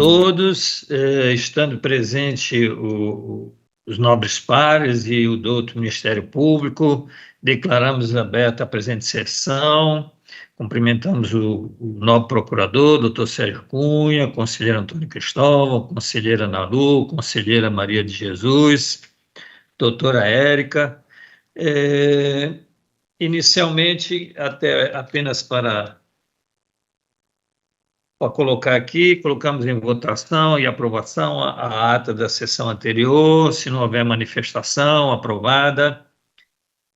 todos, estando presente os nobres pares e o douto Ministério Público, declaramos aberta a presente sessão, cumprimentamos o nobre procurador, doutor Sérgio Cunha, conselheiro Antônio Cristóvão, conselheira Nalu, conselheira Maria de Jesus, doutora Érica. Inicialmente, apenas para colocar aqui, colocamos em votação e aprovação a ata da sessão anterior, se não houver manifestação, aprovada.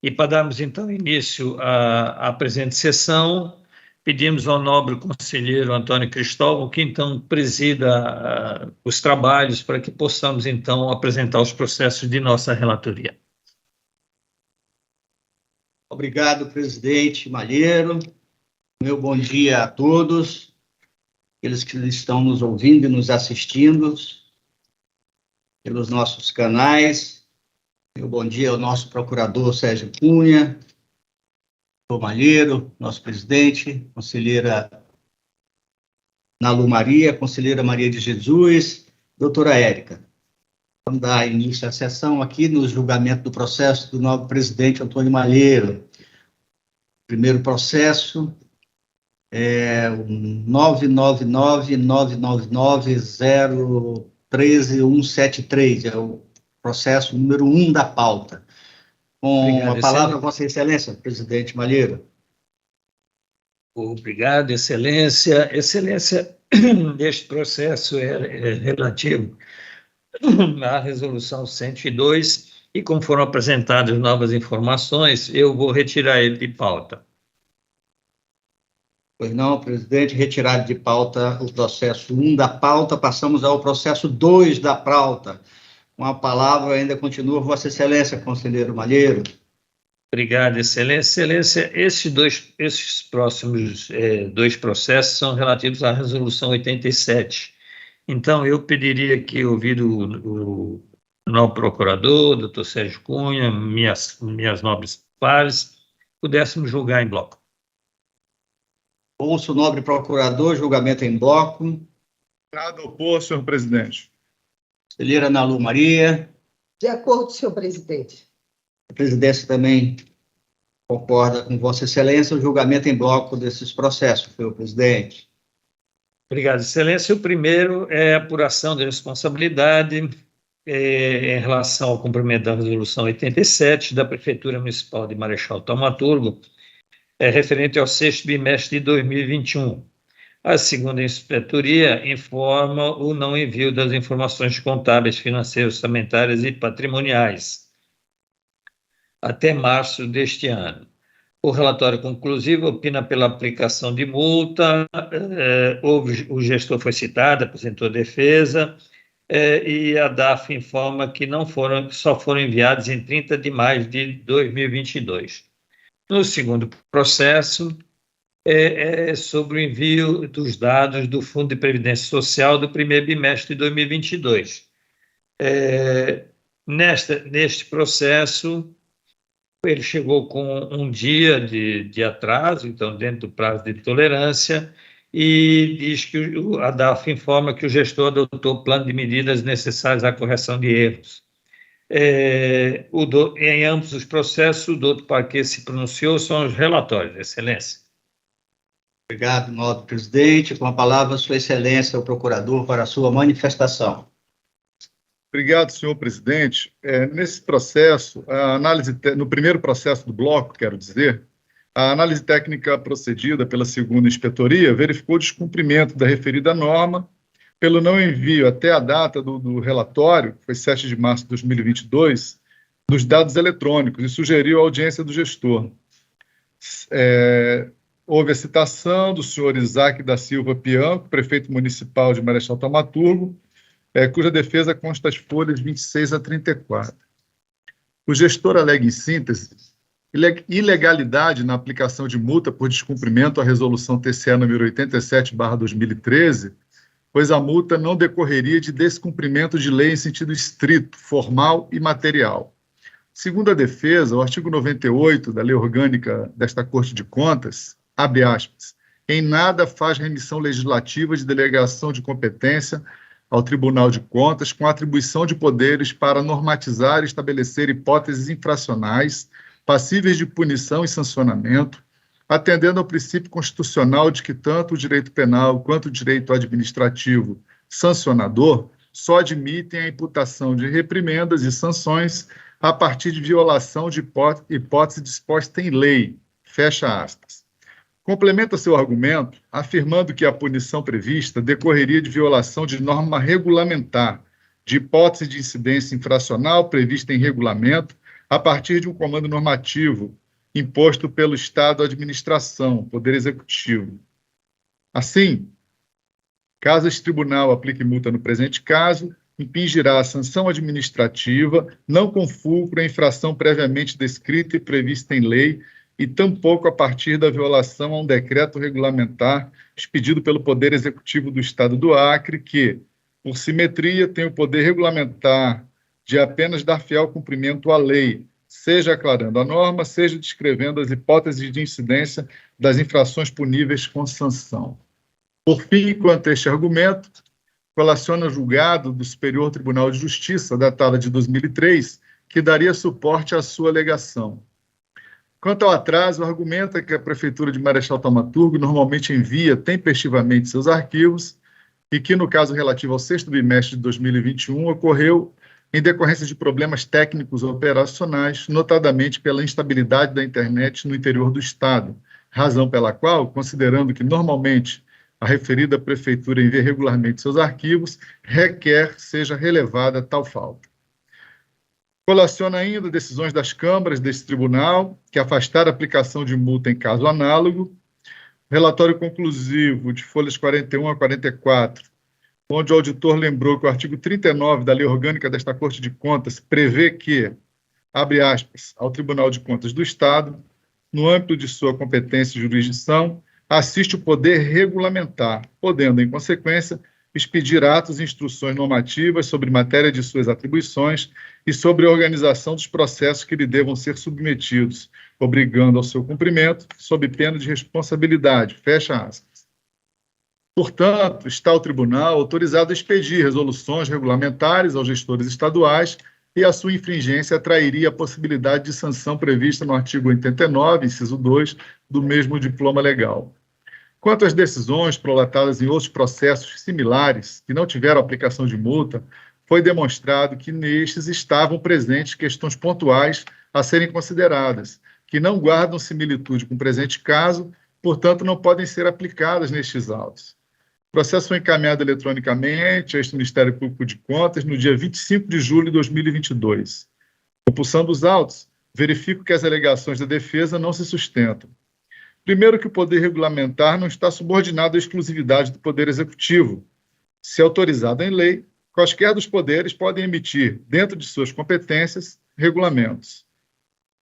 E para darmos, então, início à presente sessão, pedimos ao nobre conselheiro Antônio Cristóvão que, então, presida os trabalhos para que possamos, então, apresentar os processos de nossa relatoria. Obrigado, presidente Malheiro. Meu bom dia a todos, aqueles que estão nos ouvindo e nos assistindo pelos nossos canais. Meu bom dia ao nosso procurador Sérgio Cunha, doutor Malheiro, nosso presidente, conselheira Nalu Maria, conselheira Maria de Jesus, doutora Érica. Vamos dar início à sessão aqui no julgamento do processo do novo presidente Antônio Malheiro. Primeiro processo é o 999-999-013-173, é o processo número 1 da pauta. Com a palavra, Vossa Excelência, presidente Malheiro. Obrigado, Excelência. Excelência, este processo é relativo à Resolução 102 e, como foram apresentadas novas informações, eu vou retirar ele de pauta. Pois não, presidente, retirado de pauta o processo 1 da pauta, passamos ao processo 2 da pauta. Com a palavra ainda continua Vossa Excelência, conselheiro Malheiro. Obrigado, Excelência. Excelência, esses próximos dois processos são relativos à Resolução 87. Então, eu pediria que, ouvido o novo procurador, doutor Sérgio Cunha, minhas nobres pares, pudéssemos julgar em bloco. Ouço o nobre procurador, julgamento em bloco. Nada opor, senhor presidente. Conselheira Nalu Maria. De acordo, senhor presidente. A presidência também concorda com Vossa Excelência o julgamento em bloco desses processos, senhor presidente. Obrigado, Excelência. O primeiro é a apuração de responsabilidade em relação ao cumprimento da Resolução 87 da Prefeitura Municipal de Marechal Thaumaturgo, referente ao sexto bimestre de 2021. A segunda inspetoria informa o não envio das informações contábeis, financeiras, orçamentárias e patrimoniais até março deste ano. O relatório conclusivo opina pela aplicação de multa, o gestor foi citado, apresentou defesa, e a DAF informa que só foram enviados em 30 de maio de 2022. No segundo processo, é sobre o envio dos dados do Fundo de Previdência Social do primeiro bimestre de 2022. Neste processo, ele chegou com um dia de atraso, então dentro do prazo de tolerância, e diz que a DAF informa que o gestor adotou o plano de medidas necessárias à correção de erros. Em ambos os processos, o doutor Parquet se pronunciou, são os relatórios, Excelência. Obrigado, nobre presidente. Com a palavra, Sua Excelência, o procurador, para a sua manifestação. Obrigado, senhor presidente. Nesse processo, no primeiro processo do bloco, quero dizer, a análise técnica procedida pela segunda inspetoria verificou o descumprimento da referida norma pelo não envio até a data do relatório, que foi 7 de março de 2022, dos dados eletrônicos e sugeriu a audiência do gestor. Houve a citação do senhor Isaac da Silva Pianco, prefeito municipal de Marechal Thaumaturgo, cuja defesa consta as folhas 26 a 34. O gestor alega, em síntese, ilegalidade na aplicação de multa por descumprimento à resolução TCE número 87/2013, pois a multa não decorreria de descumprimento de lei em sentido estrito, formal e material. Segundo a defesa, o artigo 98 da Lei Orgânica desta Corte de Contas, abre aspas, em nada faz remissão legislativa de delegação de competência ao Tribunal de Contas com atribuição de poderes para normatizar e estabelecer hipóteses infracionais passíveis de punição e sancionamento, atendendo ao princípio constitucional de que tanto o direito penal quanto o direito administrativo sancionador só admitem a imputação de reprimendas e sanções a partir de violação de hipótese disposta em lei. Fecha aspas. Complementa seu argumento afirmando que a punição prevista decorreria de violação de norma regulamentar, de hipótese de incidência infracional prevista em regulamento, a partir de um comando normativo imposto pelo Estado à administração, Poder Executivo. Assim, caso este tribunal aplique multa no presente caso, impingirá a sanção administrativa, não com fulcro a infração previamente descrita e prevista em lei, e tampouco a partir da violação a um decreto regulamentar expedido pelo Poder Executivo do Estado do Acre, que, por simetria, tem o poder regulamentar de apenas dar fiel cumprimento à lei, seja aclarando a norma, seja descrevendo as hipóteses de incidência das infrações puníveis com sanção. Por fim, quanto a este argumento, colaciona o julgado do Superior Tribunal de Justiça, datada de 2003, que daria suporte à sua alegação. Quanto ao atraso, argumenta que a Prefeitura de Marechal Thaumaturgo normalmente envia tempestivamente seus arquivos e que, no caso relativo ao 6º bimestre de 2021, ocorreu em decorrência de problemas técnicos operacionais, notadamente pela instabilidade da internet no interior do Estado, razão pela qual, considerando que normalmente a referida Prefeitura envia regularmente seus arquivos, requer seja relevada tal falta. Colaciona ainda decisões das câmaras desse tribunal, que afastaram a aplicação de multa em caso análogo, relatório conclusivo de folhas 41 a 44, onde o auditor lembrou que o artigo 39 da Lei Orgânica desta Corte de Contas prevê que, abre aspas, ao Tribunal de Contas do Estado, no âmbito de sua competência e jurisdição, assiste o poder regulamentar, podendo, em consequência, expedir atos e instruções normativas sobre matéria de suas atribuições e sobre a organização dos processos que lhe devam ser submetidos, obrigando ao seu cumprimento, sob pena de responsabilidade. Fecha aspas. Portanto, está o tribunal autorizado a expedir resoluções regulamentares aos gestores estaduais e a sua infringência atrairia a possibilidade de sanção prevista no artigo 89, inciso 2, do mesmo diploma legal. Quanto às decisões prolatadas em outros processos similares que não tiveram aplicação de multa, foi demonstrado que nestes estavam presentes questões pontuais a serem consideradas, que não guardam similitude com o presente caso, portanto, não podem ser aplicadas nestes autos. O processo foi encaminhado eletronicamente a este Ministério Público de Contas no dia 25 de julho de 2022. Compulsando os autos, verifico que as alegações da defesa não se sustentam. Primeiro, que o poder regulamentar não está subordinado à exclusividade do Poder Executivo. Se autorizado em lei, quaisquer dos poderes podem emitir, dentro de suas competências, regulamentos.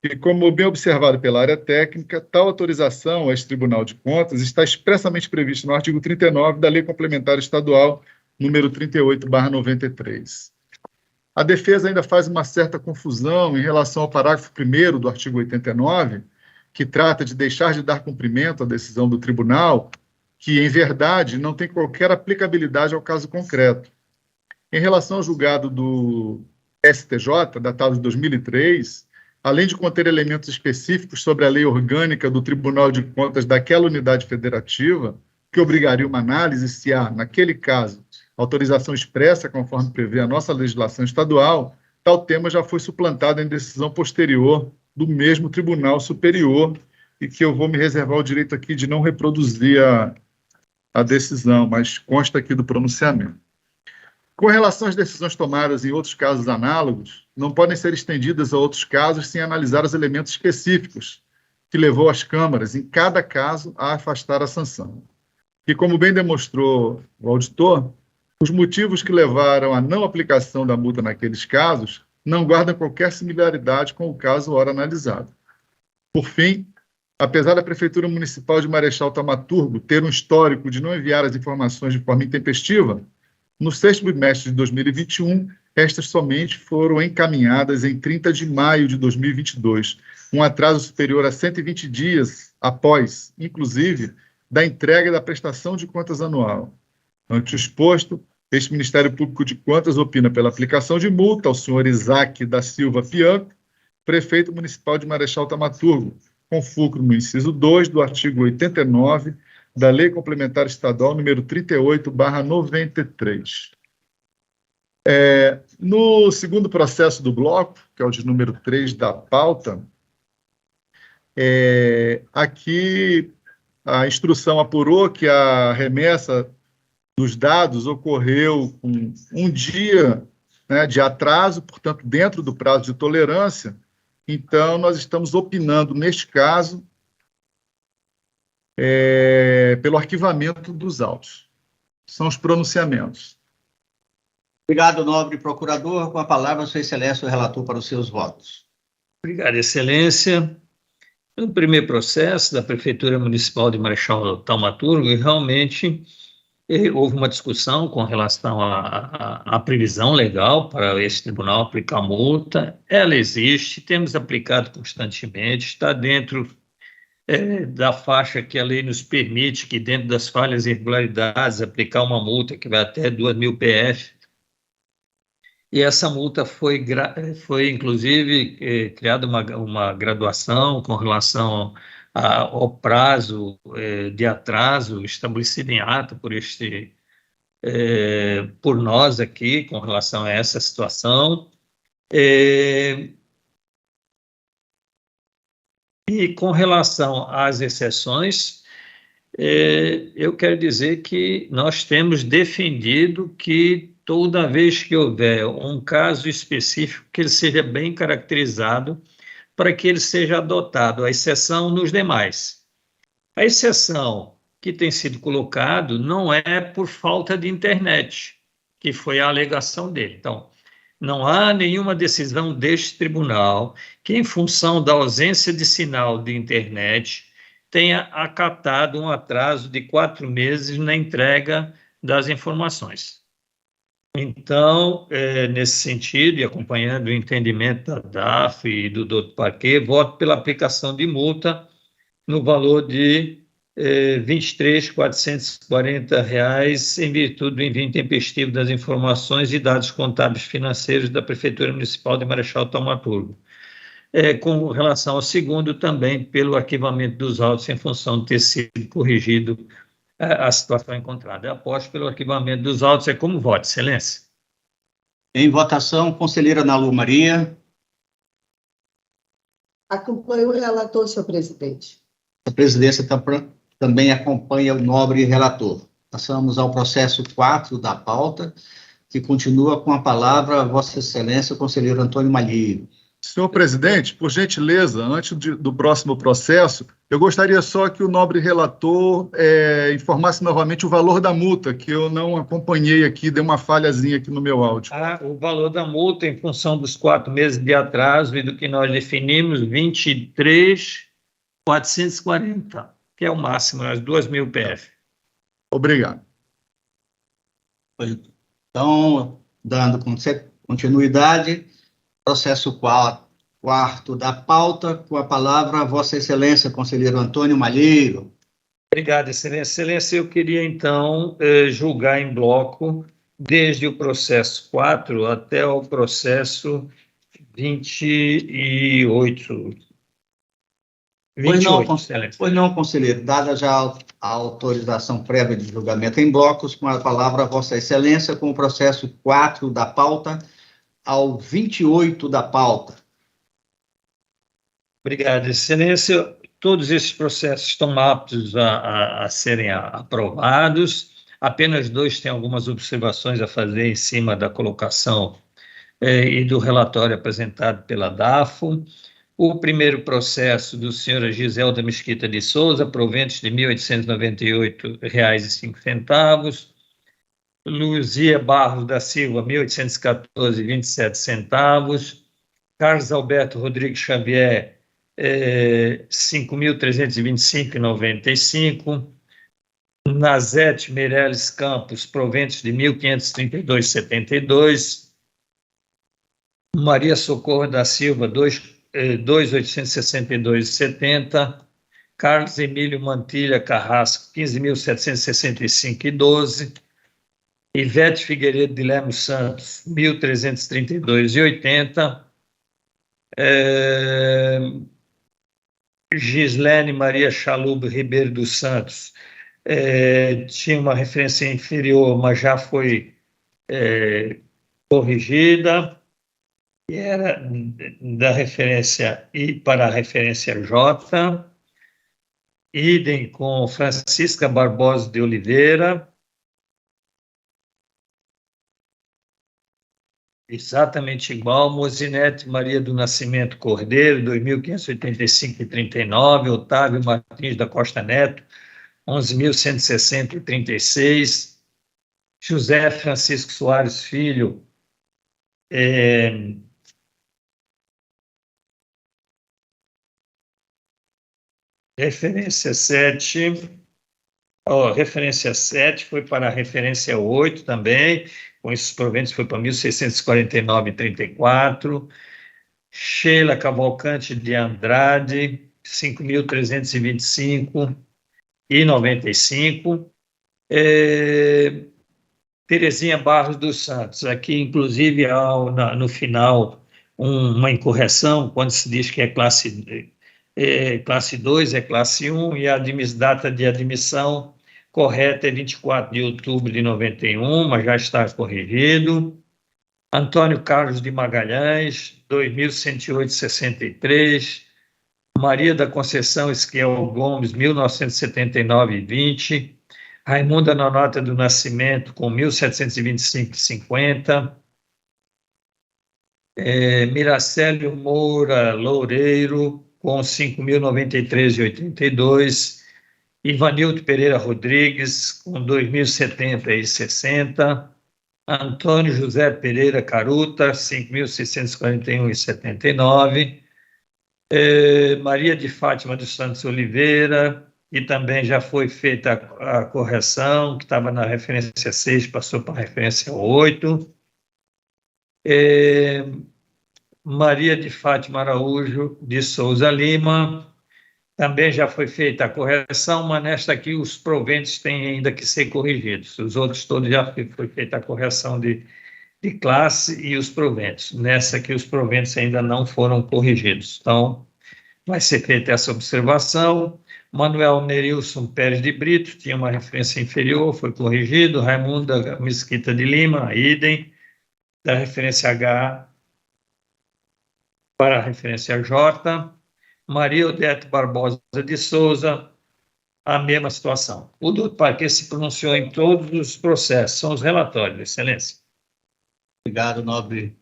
E, como bem observado pela área técnica, tal autorização a este Tribunal de Contas está expressamente prevista no artigo 39 da Lei Complementar Estadual, número 38/93. A defesa ainda faz uma certa confusão em relação ao parágrafo 1º do artigo 89, que trata de deixar de dar cumprimento à decisão do tribunal, que, em verdade, não tem qualquer aplicabilidade ao caso concreto. Em relação ao julgado do STJ, datado de 2003, além de conter elementos específicos sobre a lei orgânica do Tribunal de Contas daquela unidade federativa, que obrigaria uma análise se há, naquele caso, autorização expressa conforme prevê a nossa legislação estadual, tal tema já foi suplantado em decisão posterior do mesmo Tribunal Superior, e que eu vou me reservar o direito aqui de não reproduzir a decisão, mas consta aqui do pronunciamento. Com relação às decisões tomadas em outros casos análogos, não podem ser estendidas a outros casos sem analisar os elementos específicos que levou as câmaras, em cada caso, a afastar a sanção. E, como bem demonstrou o auditor, os motivos que levaram à não aplicação da multa naqueles casos não guardam qualquer similaridade com o caso ora analisado. Por fim, apesar da Prefeitura Municipal de Marechal Thaumaturgo ter um histórico de não enviar as informações de forma intempestiva, no 6º bimestre de 2021, estas somente foram encaminhadas em 30 de maio de 2022, um atraso superior a 120 dias após, inclusive, da entrega e da prestação de contas anual. Ante o exposto, este Ministério Público de Contas opina pela aplicação de multa ao senhor Isaac da Silva Pianco, prefeito municipal de Marechal Thaumaturgo, com fulcro no inciso 2 do artigo 89 da Lei Complementar Estadual número 38/93. No segundo processo do bloco, que é o de número 3 da pauta, aqui a instrução apurou que a remessa dos dados ocorreu com um dia, né, de atraso, portanto, dentro do prazo de tolerância. Então, nós estamos opinando, neste caso, pelo arquivamento dos autos. São os pronunciamentos. Obrigado, nobre procurador. Com a palavra, Sua Excelência, o relator, para os seus votos. Obrigado, Excelência. No primeiro processo da Prefeitura Municipal de Marechal Thaumaturgo, realmente houve uma discussão com relação à previsão legal para esse tribunal aplicar multa. Ela existe, temos aplicado constantemente, está dentro da faixa que a lei nos permite, que dentro das falhas e irregularidades, aplicar uma multa que vai até 2.000 PF. E essa multa foi inclusive, criada uma graduação com relação ao prazo de atraso estabelecido em ato por nós aqui, com relação a essa situação. E com relação às exceções, eu quero dizer que nós temos defendido que toda vez que houver um caso específico, que ele seja bem caracterizado para que ele seja adotado, a exceção nos demais. A exceção que tem sido colocado não é por falta de internet, que foi a alegação dele. Então, não há nenhuma decisão deste tribunal que, em função da ausência de sinal de internet, tenha acatado um atraso de 4 meses na entrega das informações. Então, nesse sentido, e acompanhando o entendimento da DAF e do Dr. Parquet, voto pela aplicação de multa no valor de R$ 23.440, em virtude do envio intempestivo das informações e dados contábeis financeiros da Prefeitura Municipal de Marechal Thaumaturgo. Com relação ao segundo, também pelo arquivamento dos autos em função de ter sido corrigido a situação encontrada. Aposto pelo arquivamento dos autos. Como voto, Excelência? Em votação, conselheira Ana Lu Maria. Acompanho o relator, senhor presidente. A presidência também acompanha o nobre relator. Passamos ao processo 4 da pauta, que continua com a palavra Vossa Excelência, o conselheiro Antônio Malheiro. Senhor presidente, por gentileza, antes do próximo processo, eu gostaria só que o nobre relator informasse novamente o valor da multa, que eu não acompanhei aqui, deu uma falhazinha aqui no meu áudio. O valor da multa, em função dos 4 meses de atraso e do que nós definimos, R$ 23.440, que é o máximo, as 2.000 PF. Obrigado. Então, dando continuidade, processo 4 da pauta, com a palavra Vossa Excelência, conselheiro Antônio Malheiro. Obrigado, Excelência. Excelência, eu queria, então, julgar em bloco, desde o processo 4 até o processo 28. Pois não, conselheiro. Dada já a autorização prévia de julgamento em blocos, com a palavra Vossa Excelência, com o processo 4 da pauta ao 28 da pauta. Obrigado, Excelência. Todos esses processos estão aptos a serem aprovados. Apenas 2 têm algumas observações a fazer em cima da colocação e do relatório apresentado pela DAFO. O primeiro processo do senhor Giselda Mesquita de Souza, proventes de R$ 1.898,05. Luzia Barros da Silva, R$ 1.814,27. Carlos Alberto Rodrigues Xavier, R$ 5.325,95. Nazete Meirelles Campos, proventes de R$ 1.532,72. Maria Socorro da Silva, R$ 2.862,70. Carlos Emílio Mantilha Carrasco, 15.765,12. Ivete Figueiredo de Lemos Santos, 1.332,80. Gislene Maria Chalub Ribeiro dos Santos, tinha uma referência inferior, mas já foi corrigida, e era da referência I para a referência J. Idem com Francisca Barbosa de Oliveira. Exatamente igual. Mozinete Maria do Nascimento Cordeiro, 2.585,39. Otávio Martins da Costa Neto, 11.160,36. José Francisco Soares Filho, referência 7. Referência 7 foi para a referência 8 também, com esses proventos foi para 1.649,34. Sheila Cavalcante de Andrade, 5.325,95. Terezinha Barros dos Santos, aqui inclusive no final uma incorreção, quando se diz que é classe 2, é classe 1, e a data de admissão correta é 24 de outubro de 91, mas já está corrigido. Antônio Carlos de Magalhães, 2.108,63. Maria da Conceição Esquiel Gomes, 1979,20. Raimunda Nonota do Nascimento, com 1.725,50. Miracélio Moura Loureiro, com 5.093,82. Ivanildo Pereira Rodrigues, com 2.070,60. Antônio José Pereira Caruta, 5.641,79. Maria de Fátima dos Santos Oliveira, e também já foi feita a correção, que estava na referência 6, passou para a referência 8. Maria de Fátima Araújo de Souza Lima, também já foi feita a correção, mas nesta aqui os proventos têm ainda que ser corrigidos. Os outros todos já foi feita a correção de classe e os proventos. Nessa aqui os proventos ainda não foram corrigidos. Então, vai ser feita essa observação. Manuel Nerilson Pérez de Brito, tinha uma referência inferior, foi corrigido. Raimunda Mesquita de Lima, idem, da referência H para a referência J. Maria Odete Barbosa de Souza, a mesma situação. O doutor Parquet se pronunciou em todos os processos, são os relatórios, Excelência. Obrigado, nobre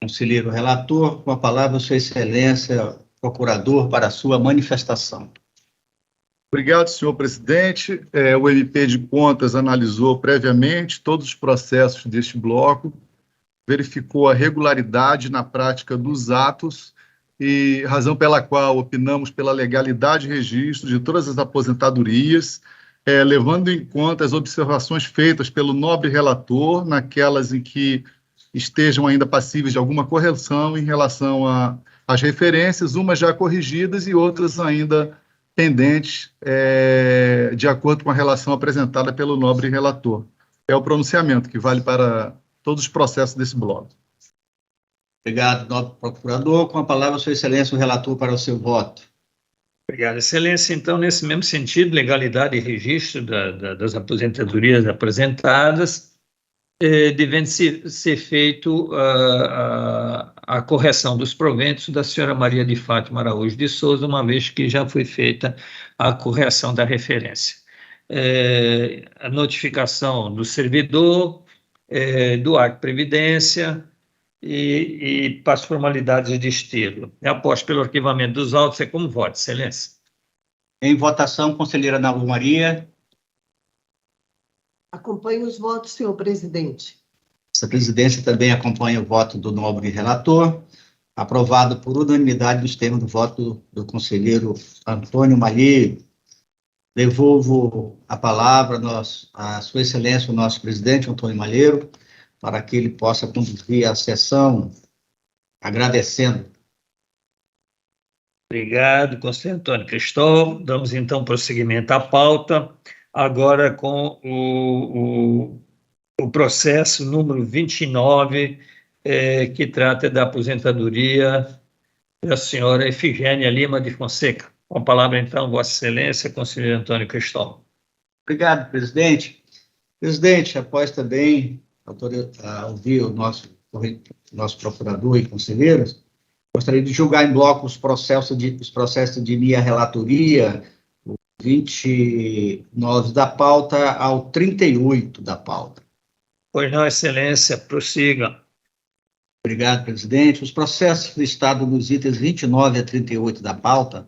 conselheiro relator. Com a palavra, Sua Excelência, procurador, para a sua manifestação. Obrigado, senhor presidente. O MP de Contas analisou previamente todos os processos deste bloco, verificou a regularidade na prática dos atos e razão pela qual opinamos pela legalidade e registro de todas as aposentadorias, levando em conta as observações feitas pelo nobre relator, naquelas em que estejam ainda passíveis de alguma correção em relação às referências, umas já corrigidas e outras ainda pendentes, de acordo com a relação apresentada pelo nobre relator. É o pronunciamento que vale para todos os processos desse bloco. Obrigado, nobre procurador. Com a palavra, Sua Excelência, o relator, para o seu voto. Obrigado, Excelência. Então, nesse mesmo sentido, legalidade e registro das aposentadorias apresentadas, devendo ser feito a correção dos proventos da senhora Maria de Fátima Araújo de Souza, uma vez que já foi feita a correção da referência. A notificação do servidor, do Acto de Previdência, e para as formalidades de estilo. Após pelo arquivamento dos autos, é como voto, Excelência. Em votação, conselheira Ana Maria. Acompanho os votos, senhor presidente. Essa presidência também acompanha o voto do nobre relator, aprovado por unanimidade dos termos do voto do conselheiro Antônio Malheiro. Devolvo a palavra à Sua Excelência, o nosso presidente, Antônio Malheiro, para que ele possa conduzir a sessão, agradecendo Obrigado, conselheiro Antônio Cristóvão. Damos então prosseguimento à pauta, agora com o processo número 29, que trata da aposentadoria da senhora Efigênia Lima de Fonseca. Com a palavra, então, Vossa Excelência, conselheiro Antônio Cristóvão. Obrigado, presidente. Presidente, após também ouvir o nosso procurador e conselheiros, gostaria de julgar em bloco os processos de minha relatoria, o 29 da pauta ao 38 da pauta. Pois não, Excelência, prossiga. Obrigado, presidente. Os processos listados nos itens 29 a 38 da pauta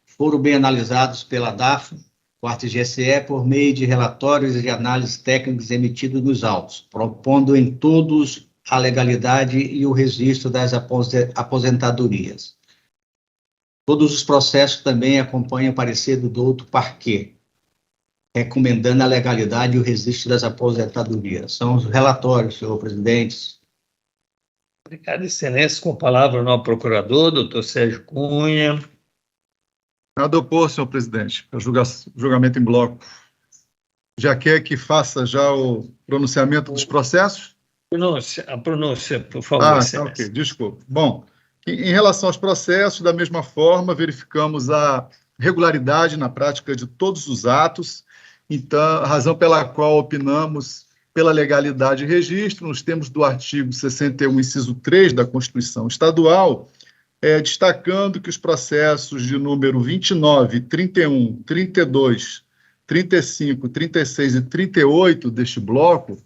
foram bem analisados pela DAF, 4ª GCE, por meio de relatórios e de análises técnicas emitidos nos autos, propondo em todos a legalidade e o registro das aposentadorias. Todos os processos também acompanham o parecer do doutor Parquet, recomendando a legalidade e o registro das aposentadorias. São os relatórios, senhor presidente. Obrigado, Excelência. Com a palavra, o nosso procurador, doutor Sérgio Cunha. Nada a opor, senhor presidente, para julgamento em bloco. Já quer que faça já o pronunciamento dos processos? A pronúncia, por favor, Tá, Excelência. ok, desculpa. Bom, em relação aos processos, da mesma forma, verificamos a regularidade na prática de todos os atos, então, a razão pela qual opinamos pela legalidade e registro, nos termos do artigo 61, inciso 3 da Constituição Estadual, destacando que os processos de número 29, 31, 32, 35, 36 e 38 deste bloco,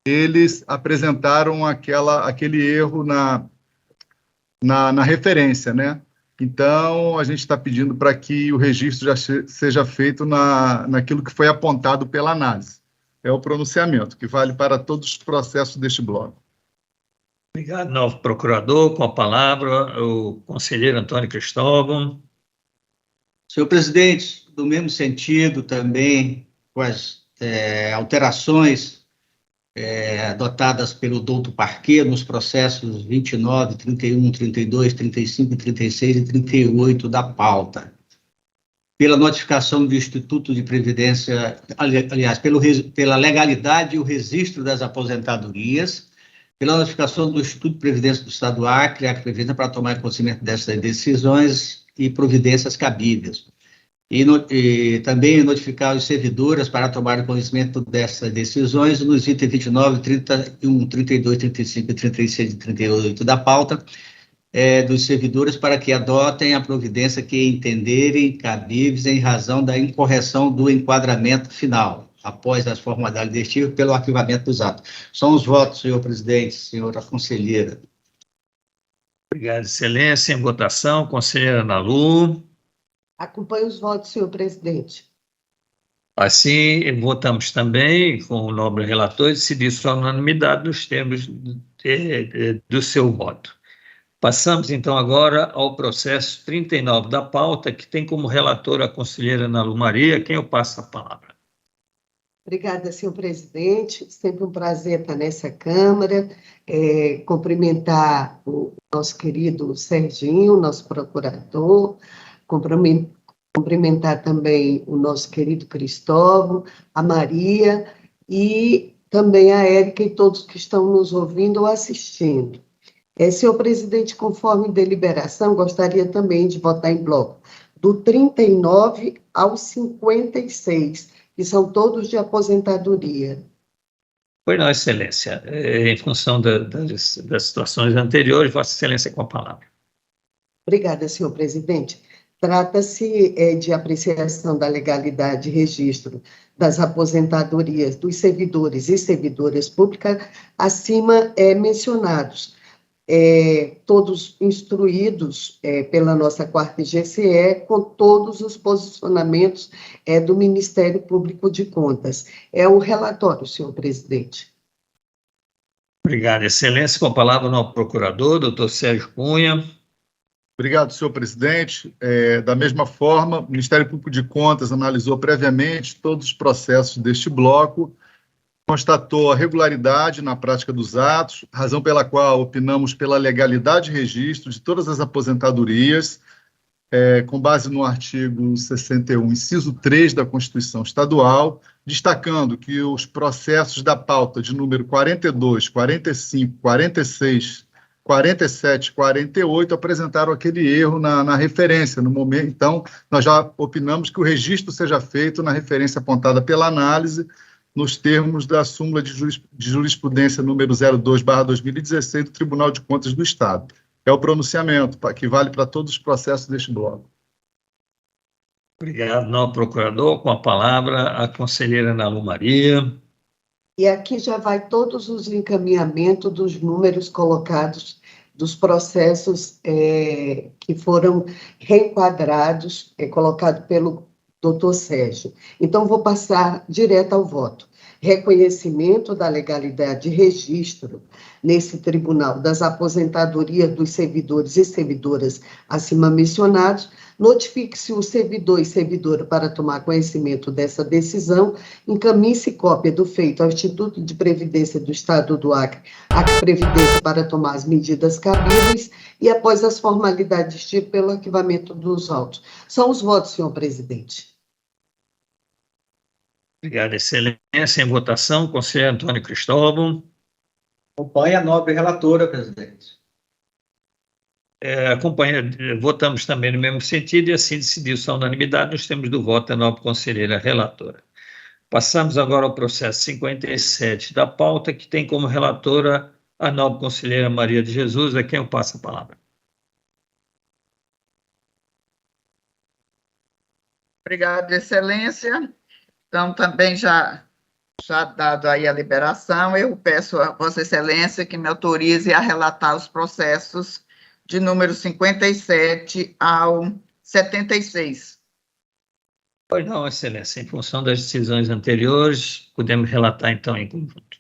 eles apresentaram aquele erro na referência, né? Então, a gente está pedindo para que o registro já seja feito naquilo que foi apontado pela análise. É o pronunciamento, que vale para todos os processos deste bloco. Obrigado, novo procurador. Com a palavra, o conselheiro Antônio Cristóvão. Senhor presidente, do mesmo sentido também, com as alterações adotadas pelo doutor Parquet nos processos 29, 31, 32, 35, 36 e 38 da pauta. Pela notificação do Instituto de Previdência, aliás, pela legalidade e o registro das aposentadorias, pela notificação do Instituto de Previdência do Estado do Acre, Previdência para tomar conhecimento dessas decisões e providências cabíveis. E também notificar os servidores para tomar conhecimento dessas decisões nos itens 29, 31, 32, 35, 36 e 38 da pauta, dos servidores para que adotem a providência que entenderem cabíveis em razão da incorreção do enquadramento final, após as formalidades deste tipo, pelo arquivamento dos atos. São os votos, senhor presidente, senhora conselheira. Obrigado, Excelência. Em votação, conselheira Nalu. Acompanho os votos, senhor presidente. Assim, votamos também com o nobre relator, decidir sua unanimidade nos termos do seu voto. Passamos, então, agora ao processo 39 da pauta, que tem como relatora a conselheira Nalu Maria, quem eu passo a palavra. Obrigada, senhor presidente. Sempre um prazer estar nessa Câmara. Cumprimentar o nosso querido Serginho, nosso procurador, cumprimentar também o nosso querido Cristóvão, a Maria e também a Érica e todos que estão nos ouvindo ou assistindo. Senhor presidente, conforme deliberação, gostaria também de votar em bloco do 39 ao 56, que são todos de aposentadoria. Pois não, Excelência. Em função das situações anteriores, Vossa Excelência com a palavra. Obrigada, senhor presidente. Trata-se de apreciação da legalidade e registro das aposentadorias dos servidores e servidoras públicas acima mencionados, todos instruídos pela nossa 4ª GCE, com todos os posicionamentos do Ministério Público de Contas. É o relatório, senhor presidente. Obrigado, Excelência. Com a palavra, o nosso procurador, doutor Sérgio Cunha. Obrigado, senhor presidente. Da mesma forma, o Ministério Público de Contas analisou previamente todos os processos deste bloco, constatou a regularidade na prática dos atos, razão pela qual opinamos pela legalidade e registro de todas as aposentadorias, com base no artigo 61, inciso 3 da Constituição Estadual, destacando que os processos da pauta de número 42, 45, 46, 47, 48 apresentaram aquele erro na referência, no momento. Então, nós já opinamos que o registro seja feito na referência apontada pela análise, nos termos da súmula de jurisprudência número 02/2016 do Tribunal de Contas do Estado. É o pronunciamento, que vale para todos os processos deste bloco. Obrigado, nobre procurador. Com a palavra, a conselheira Ana Lu Maria. E aqui já vai todos os encaminhamentos dos números colocados, dos processos que foram reenquadrados, colocado pelo doutor Sérgio. Então, vou passar direto ao voto. Reconhecimento da legalidade de registro nesse tribunal das aposentadorias dos servidores e servidoras acima mencionados, notifique-se o servidor e servidora para tomar conhecimento dessa decisão, encaminhe-se cópia do feito ao Instituto de Previdência do Estado do Acre, Acre Previdência, para tomar as medidas cabíveis e após as formalidades de estilo pelo arquivamento dos autos. São os votos, senhor presidente. Obrigado, excelência. Em votação, conselheiro Antônio Cristóvão. Acompanha a nobre relatora, presidente. Votamos também no mesmo sentido e assim decidiu-se a unanimidade nos termos do voto da nobre conselheira relatora. Passamos agora ao processo 57 da pauta, que tem como relatora a nobre conselheira Maria de Jesus, a quem eu passo a palavra. Obrigada, excelência. Então, também já dado aí a liberação, eu peço a Vossa Excelência que me autorize a relatar os processos de número 57 ao 76. Pois não, excelência. Em função das decisões anteriores, podemos relatar, então, em conjunto.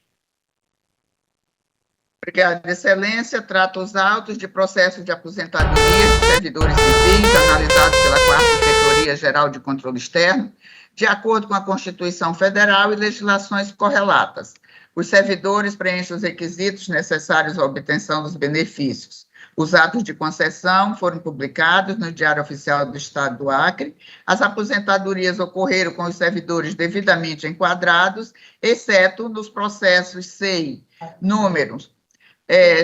Obrigada, excelência. Trato os autos de processo de aposentadoria de servidores civis, analisados pela 4ª Inspetoria-Geral de Controle Externo, de acordo com a Constituição Federal e legislações correlatas. Os servidores preenchem os requisitos necessários à obtenção dos benefícios. Os atos de concessão foram publicados no Diário Oficial do Estado do Acre. As aposentadorias ocorreram com os servidores devidamente enquadrados, exceto nos processos SEI, números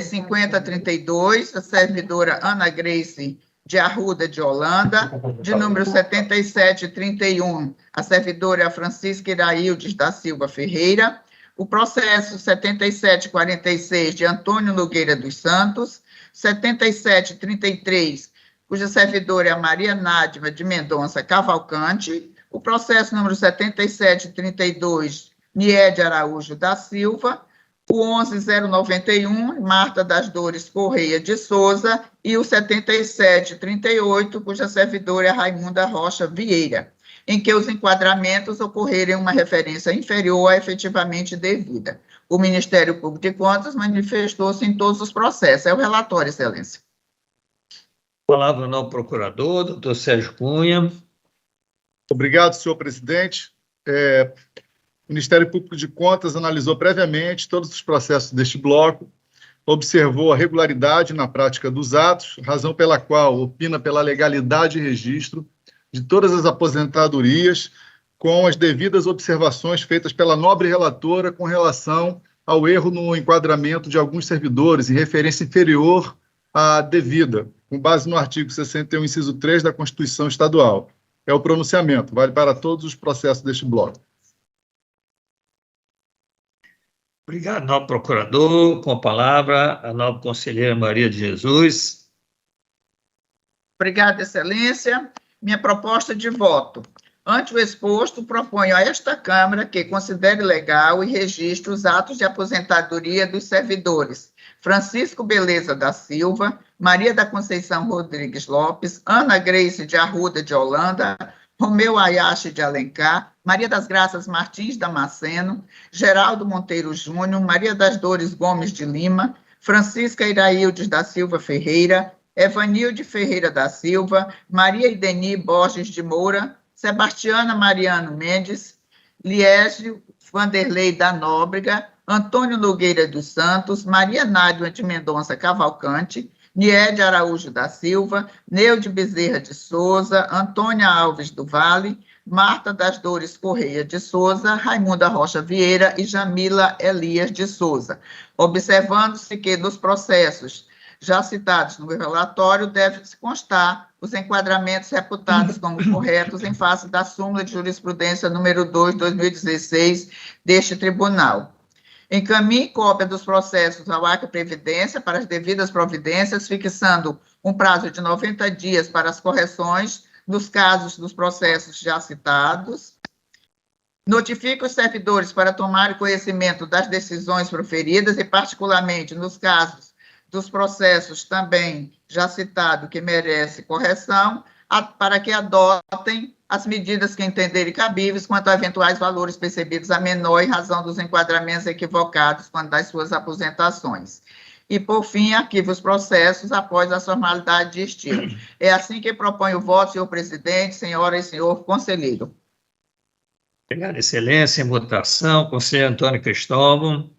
5032, a servidora Ana Grace de Arruda de Holanda, de número 7731, a servidora Francisca Iraildes da Silva Ferreira, o processo 7746 de Antônio Nogueira dos Santos, 7733, cuja servidora é a Maria Nádima de Mendonça Cavalcante, o processo número 7732, Niede Araújo da Silva, o 11091, Marta das Dores Correia de Souza, e o 7738, cuja servidora é Raimunda Rocha Vieira, em que os enquadramentos ocorreram em uma referência inferior à efetivamente devida. O Ministério Público de Contas manifestou-se em todos os processos. É o relatório, excelência. Palavra ao procurador, doutor Sérgio Cunha. Obrigado, senhor presidente. O Ministério Público de Contas analisou previamente todos os processos deste bloco, observou a regularidade na prática dos atos, razão pela qual opina pela legalidade de registro de todas as aposentadorias, com as devidas observações feitas pela nobre relatora com relação ao erro no enquadramento de alguns servidores em referência inferior à devida, com base no artigo 61, inciso 3 da Constituição Estadual. É o pronunciamento, vale para todos os processos deste bloco. Obrigado, nobre procurador. Com a palavra, a nobre conselheira Maria de Jesus. Obrigada, excelência. Minha proposta de voto. Ante o exposto, proponho a esta Câmara que considere legal e registre os atos de aposentadoria dos servidores Francisco Beleza da Silva, Maria da Conceição Rodrigues Lopes, Ana Grace de Arruda de Holanda, Romeu Ayache de Alencar, Maria das Graças Martins Damasceno, Geraldo Monteiro Júnior, Maria das Dores Gomes de Lima, Francisca Iraildes da Silva Ferreira, Evanilde Ferreira da Silva, Maria Ideni Borges de Moura, Sebastiana Mariano Mendes, Liésio Vanderlei da Nóbrega, Antônio Nogueira dos Santos, Maria Nádima de Mendonça Cavalcante, Niede Araújo da Silva, Neude Bezerra de Souza, Antônia Alves do Vale, Marta das Dores Correia de Souza, Raimunda Rocha Vieira e Jamila Elias de Souza, observando-se que dos processos já citados no relatório deve-se constar os enquadramentos reputados como corretos em face da súmula de jurisprudência número 2/2016 deste tribunal. Encaminhe cópia dos processos ao Acre Previdência para as devidas providências, fixando um prazo de 90 dias para as correções nos casos dos processos já citados. Notifique os servidores para tomarem conhecimento das decisões proferidas e, particularmente, nos casos dos processos também já citado que merece correção, para que adotem as medidas que entenderem cabíveis quanto a eventuais valores percebidos a menor em razão dos enquadramentos equivocados quanto das suas aposentações. E, por fim, arquive os processos após a formalidade de estilo. É assim que proponho o voto, senhor presidente, senhora e senhor conselheiro. Obrigado, excelência. Em votação, conselheiro Antônio Cristóvão.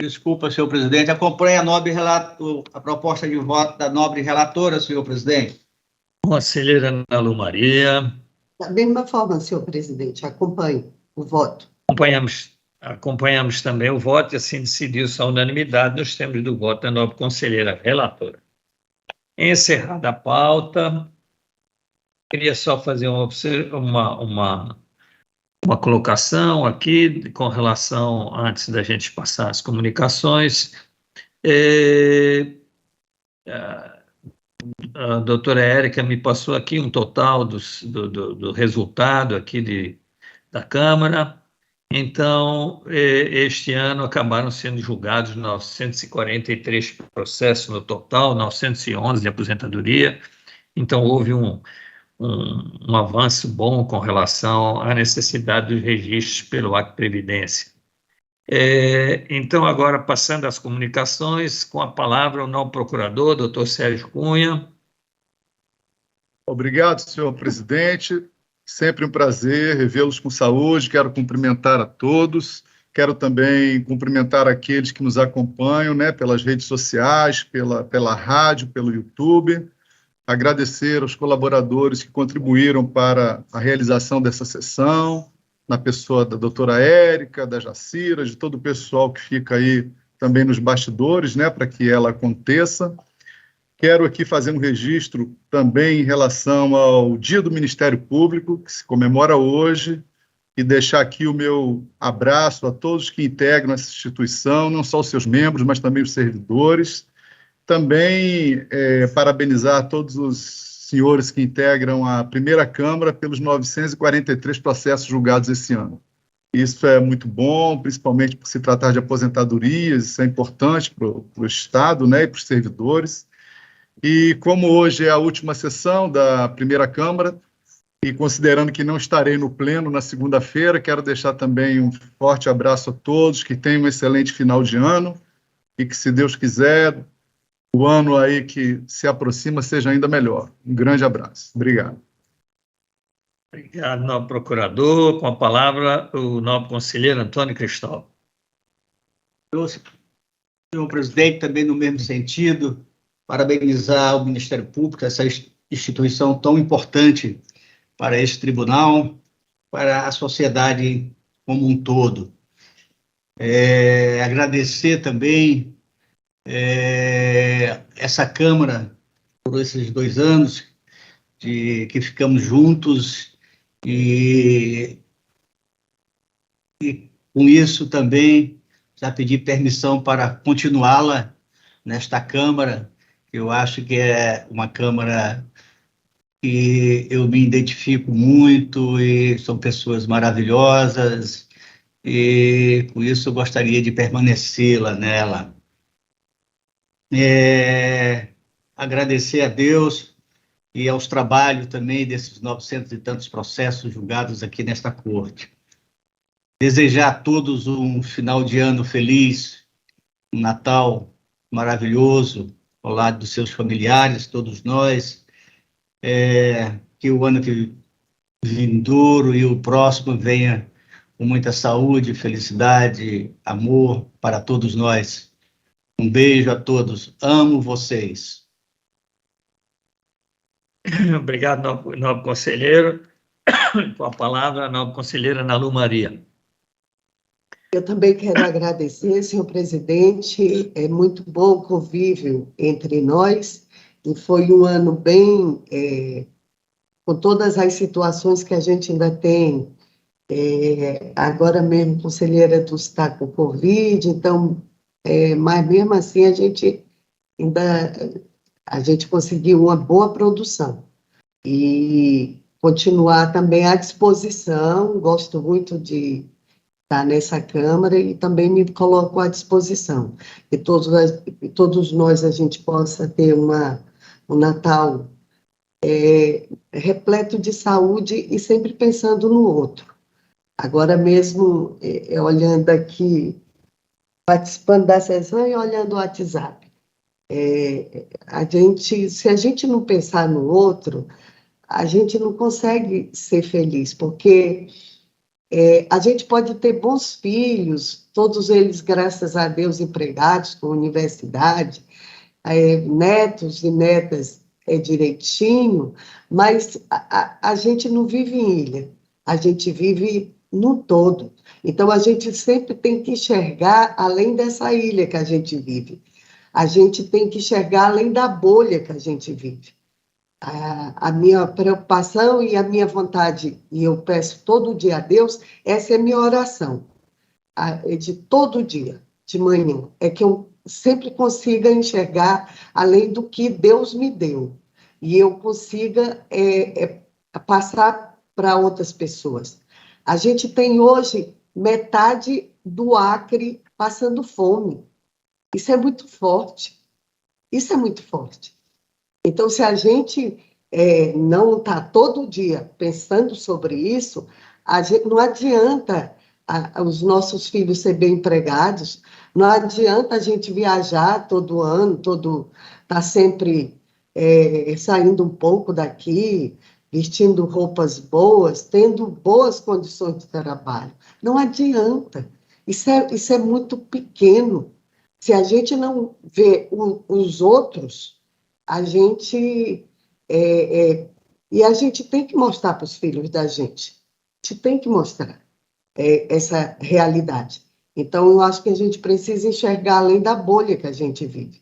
Desculpa, senhor presidente. Acompanhe a proposta de voto da nobre relatora, senhor presidente. Conselheira Ana Lu Maria. Da mesma forma, senhor presidente, acompanho o voto. Acompanhamos também o voto e assim decidiu-se a unanimidade nos termos do voto da nobre conselheira relatora. Encerrada a pauta, queria só fazer uma colocação aqui com relação, antes da gente passar as comunicações. A doutora Érica me passou aqui um total do resultado aqui da Câmara. Então, este ano acabaram sendo julgados 943 processos no total, 911 de aposentadoria. Então, houve um avanço bom com relação à necessidade dos registros pelo Acre Previdência. Então, agora, passando às comunicações, com a palavra o novo procurador, doutor Sérgio Cunha. Obrigado, senhor presidente. Sempre um prazer revê-los com saúde. Quero cumprimentar a todos. Quero também cumprimentar aqueles que nos acompanham, né, pelas redes sociais, pela rádio, pelo YouTube. Agradecer aos colaboradores que contribuíram para a realização dessa sessão, na pessoa da doutora Érica, da Jacira, de todo o pessoal que fica aí também nos bastidores, né, para que ela aconteça. Quero aqui fazer um registro também em relação ao Dia do Ministério Público, que se comemora hoje, e deixar aqui o meu abraço a todos que integram essa instituição, não só os seus membros, mas também os servidores. Também parabenizar todos os senhores que integram a primeira Câmara pelos 943 processos julgados esse ano. Isso é muito bom, principalmente por se tratar de aposentadorias, isso é importante para o Estado, né, e para os servidores. E como hoje é a última sessão da primeira Câmara, e considerando que não estarei no pleno na segunda-feira, quero deixar também um forte abraço a todos, que tenham um excelente final de ano, e que, se Deus quiser, o ano aí que se aproxima seja ainda melhor. Um grande abraço. Obrigado. Obrigado, novo procurador. Com a palavra, o novo conselheiro Antônio Cristóvão. Senhor presidente, também no mesmo sentido, parabenizar o Ministério Público, essa instituição tão importante para este tribunal, para a sociedade como um todo. Agradecer também essa Câmara por esses 2 anos que ficamos juntos e com isso também já pedi permissão para continuá-la nesta Câmara. Eu acho que é uma Câmara que eu me identifico muito e são pessoas maravilhosas e com isso eu gostaria de permanecê-la nela. Agradecer a Deus e aos trabalhos também desses 900 e tantos processos julgados aqui nesta corte. Desejar a todos um final de ano feliz, um Natal maravilhoso, ao lado dos seus familiares, todos nós, que o ano que vindouro e o próximo venha com muita saúde, felicidade, amor para todos nós. Um beijo a todos. Amo vocês. Obrigado, nobre conselheiro. Com a palavra, a nobre conselheira Nalu Maria. Eu também quero agradecer, senhor presidente, é muito bom o convívio entre nós, e foi um ano bem, com todas as situações que a gente ainda tem, agora mesmo a conselheira está com Covid, então, mas mesmo assim a gente conseguiu uma boa produção, e continuar também à disposição, gosto muito de estar nessa Câmara e também me coloco à disposição. E todos nós a gente possa ter um Natal repleto de saúde e sempre pensando no outro. Agora mesmo, olhando aqui, participando da sessão e olhando o WhatsApp, se a gente não pensar no outro, a gente não consegue ser feliz, porque a gente pode ter bons filhos, todos eles, graças a Deus, empregados com universidade, netos e netas direitinho, mas a gente não vive em ilha, a gente vive no todo. Então, a gente sempre tem que enxergar além dessa ilha que a gente vive. A gente tem que enxergar além da bolha que a gente vive. A minha preocupação e a minha vontade, e eu peço todo dia a Deus, essa é a minha oração, de todo dia, de manhã, é que eu sempre consiga enxergar além do que Deus me deu, e eu consiga passar para outras pessoas. A gente tem hoje metade do Acre passando fome, isso é muito forte, isso é muito forte. Então, se a gente não está todo dia pensando sobre isso, não adianta os nossos filhos serem bem empregados, não adianta a gente viajar todo ano, tá sempre saindo um pouco daqui, vestindo roupas boas, tendo boas condições de trabalho. Não adianta. Isso é muito pequeno. Se a gente não vê os outros, a gente e a gente tem que mostrar para os filhos da gente. A gente tem que mostrar essa realidade. Então, eu acho que a gente precisa enxergar além da bolha que a gente vive,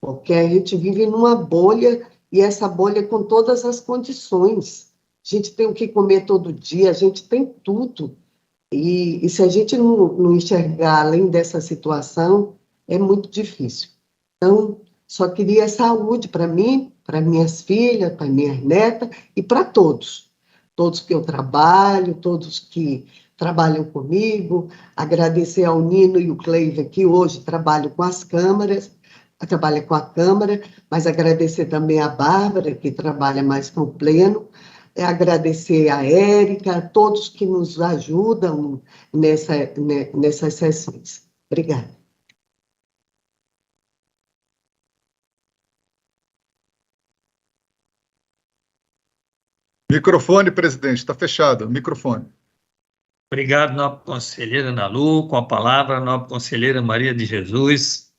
porque a gente vive numa bolha, e essa bolha com todas as condições. A gente tem o que comer todo dia, a gente tem tudo. E se a gente não enxergar além dessa situação, é muito difícil. Então, só queria saúde para mim, para minhas filhas, para minhas netas e para todos que eu trabalho, todos que trabalham comigo, agradecer ao Nino e o Cleiva, que hoje trabalham com as câmaras, trabalha com a Câmara, mas agradecer também a Bárbara, que trabalha mais com o Pleno, agradecer a Érica, a todos que nos ajudam nessas sessões. Obrigada. Microfone, presidente, está fechado. Microfone. Obrigado, nobre conselheira Nalu. Com a palavra, a nobre conselheira Maria de Jesus.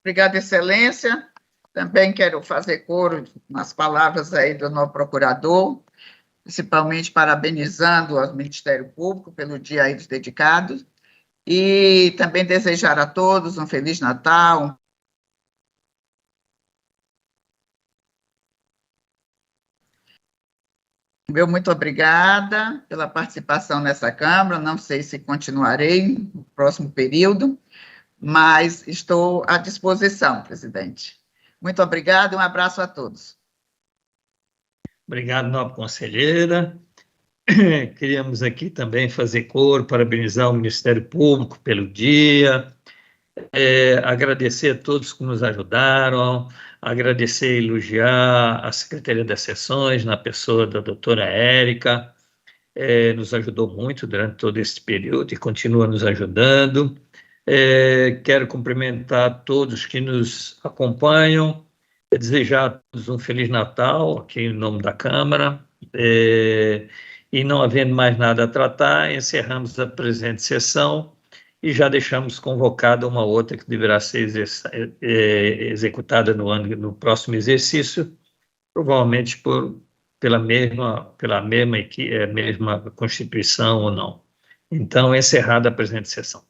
Obrigada, excelência. Também quero fazer coro nas palavras aí do novo procurador, principalmente parabenizando ao Ministério Público pelo dia aí dos dedicados, e também desejar a todos um Feliz Natal, Meu muito obrigada pela participação nessa Câmara, não sei se continuarei no próximo período, mas estou à disposição, presidente. Muito obrigada e um abraço a todos. Obrigado, nobre conselheira. Queríamos aqui também fazer coro, parabenizar o Ministério Público pelo dia, agradecer a todos que nos ajudaram, agradecer e elogiar a Secretaria das Sessões, na pessoa da doutora Érica, nos ajudou muito durante todo esse período e continua nos ajudando. Quero cumprimentar todos que nos acompanham, desejar a todos um Feliz Natal, aqui em nome da Câmara, E não havendo mais nada a tratar, encerramos a presente sessão e já deixamos convocada uma outra que deverá ser executada no próximo exercício, provavelmente pela mesma Constituição ou não. Então, encerrada a presente sessão.